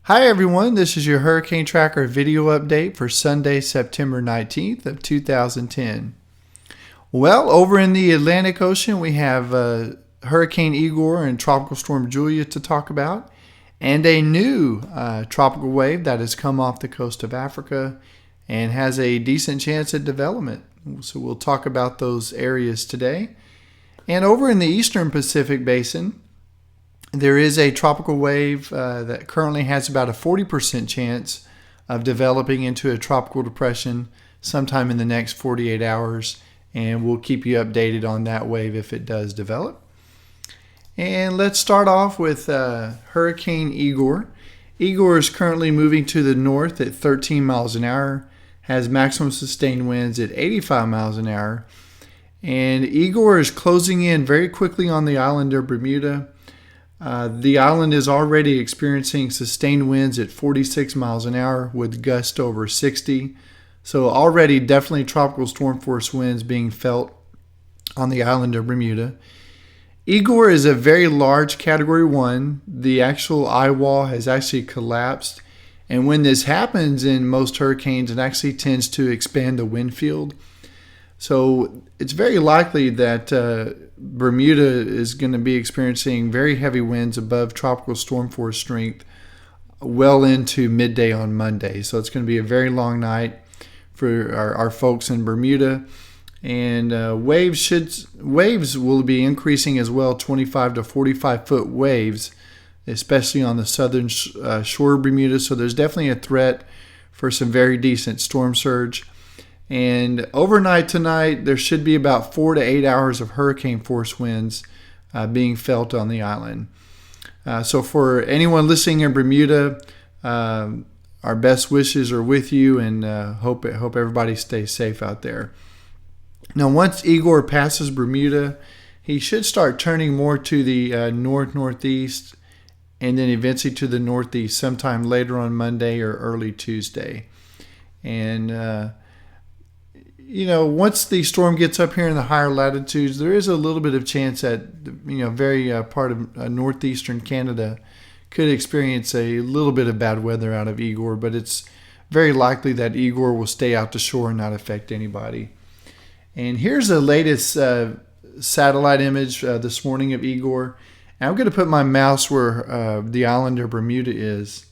Hi everyone, this is your Hurricane Tracker video update for Sunday, September 19th of 2010. Well, over in the Atlantic Ocean we have Hurricane Igor and Tropical Storm Julia to talk about, and a new tropical wave that has come off the coast of Africa and has a decent chance at development. So we'll talk about those areas today. And over in the Eastern Pacific Basin, there is a tropical wave that currently has about a 40% chance of developing into a tropical depression sometime in the next 48 hours, and we'll keep you updated on that wave if it does develop. And let's start off with Hurricane Igor. Igor is currently moving to the north at 13 miles an hour, has maximum sustained winds at 85 miles an hour, and Igor is closing in very quickly on the island of Bermuda. The island is already experiencing sustained winds at 46 miles an hour with gusts over 60. So already definitely tropical storm force winds being felt on the island of Bermuda. Igor is a very large Category 1. The actual eye wall has actually collapsed. And when this happens in most hurricanes, it actually tends to expand the wind field. So it's very likely that Bermuda is going to be experiencing very heavy winds above tropical storm force strength well into midday on Monday. So it's going to be a very long night for our folks in Bermuda. And waves will be increasing as well, 25 to 45 foot waves, especially on the southern shore of Bermuda. So there's definitely a threat for some very decent storm surge. And overnight tonight, there should be about 4 to 8 hours of hurricane force winds being felt on the island. So for anyone listening in Bermuda, our best wishes are with you, and hope everybody stays safe out there. Now, once Igor passes Bermuda, he should start turning more to the northeast, and then eventually to the northeast sometime later on Monday or early Tuesday. And once the storm gets up here in the higher latitudes, there is a little bit of chance that, very part of northeastern Canada could experience a little bit of bad weather out of Igor, but it's very likely that Igor will stay out to shore and not affect anybody. And here's the latest satellite image this morning of Igor. And I'm going to put my mouse where the island of Bermuda is.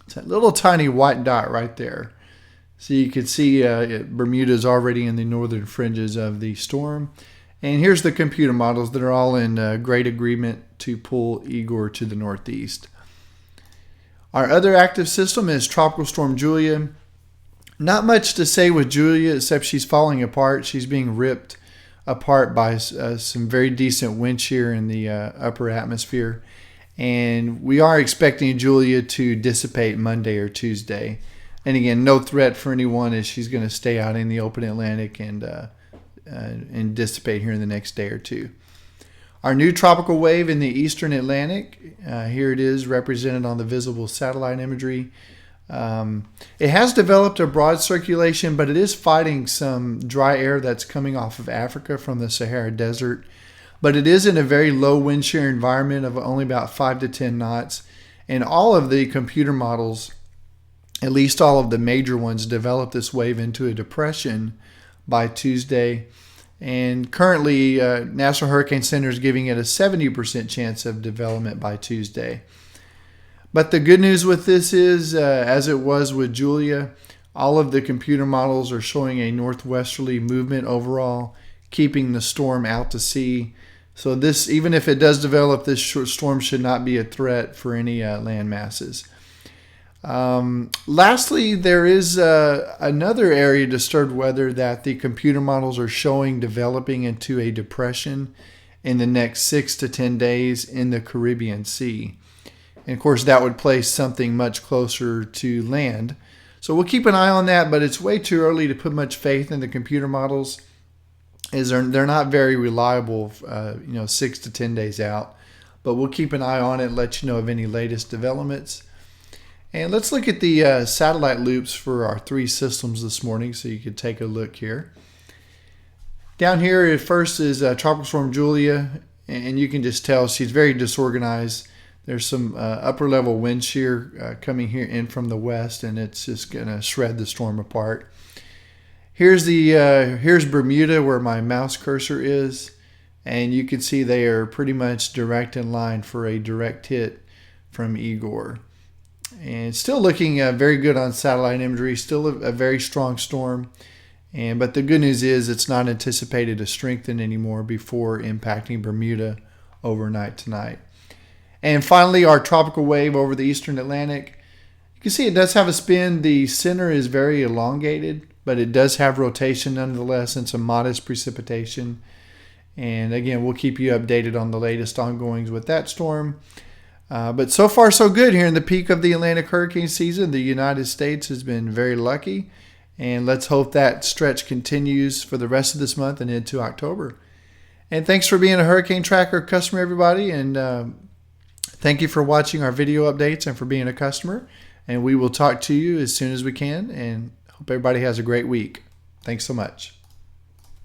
It's that little tiny white dot right there. So you can see Bermuda is already in the northern fringes of the storm. And here's the computer models that are all in great agreement to pull Igor to the northeast. Our other active system is Tropical Storm Julia. Not much to say with Julia except she's falling apart. She's being ripped apart by some very decent wind shear in the upper atmosphere. And we are expecting Julia to dissipate Monday or Tuesday. And again, no threat for anyone, as she's going to stay out in the open Atlantic and dissipate here in the next day or two. Our new tropical wave in the eastern Atlantic, here it is represented on the visible satellite imagery. It has developed a broad circulation, but it is fighting some dry air that's coming off of Africa from the Sahara Desert. But it is in a very low wind shear environment of only about 5 to 10 knots. And all of the computer models, at least all of the major ones, develop this wave into a depression by Tuesday. And currently, National Hurricane Center is giving it a 70% chance of development by Tuesday. But the good news with this is, as it was with Julia, all of the computer models are showing a northwesterly movement overall, keeping the storm out to sea. So this, even if it does develop, this storm should not be a threat for any land masses. Lastly, there is another area of disturbed weather that the computer models are showing developing into a depression in the next 6 to 10 days in the Caribbean Sea. And of course, that would place something much closer to land. So we'll keep an eye on that, but it's way too early to put much faith in the computer models, as they're not very reliable, 6 to 10 days out. But we'll keep an eye on it and let you know of any latest developments. And let's look at the satellite loops for our three systems this morning, so you can take a look here. Down here, first is Tropical Storm Julia, and you can just tell she's very disorganized. There's some upper level wind shear coming here in from the west, and it's just going to shred the storm apart. Here's Bermuda, where my mouse cursor is, and you can see they are pretty much direct in line for a direct hit from Igor. And it's still looking very good on satellite imagery, still a very strong storm. But the good news is it's not anticipated to strengthen anymore before impacting Bermuda overnight tonight. And finally, our tropical wave over the eastern Atlantic. You can see it does have a spin. The center is very elongated, but it does have rotation nonetheless and some modest precipitation. And again, we'll keep you updated on the latest ongoings with that storm. But so far, so good here in the peak of the Atlantic hurricane season. The United States has been very lucky. And let's hope that stretch continues for the rest of this month and into October. And thanks for being a Hurricane Tracker customer, everybody. And thank you for watching our video updates and for being a customer. And we will talk to you as soon as we can. And hope everybody has a great week. Thanks so much.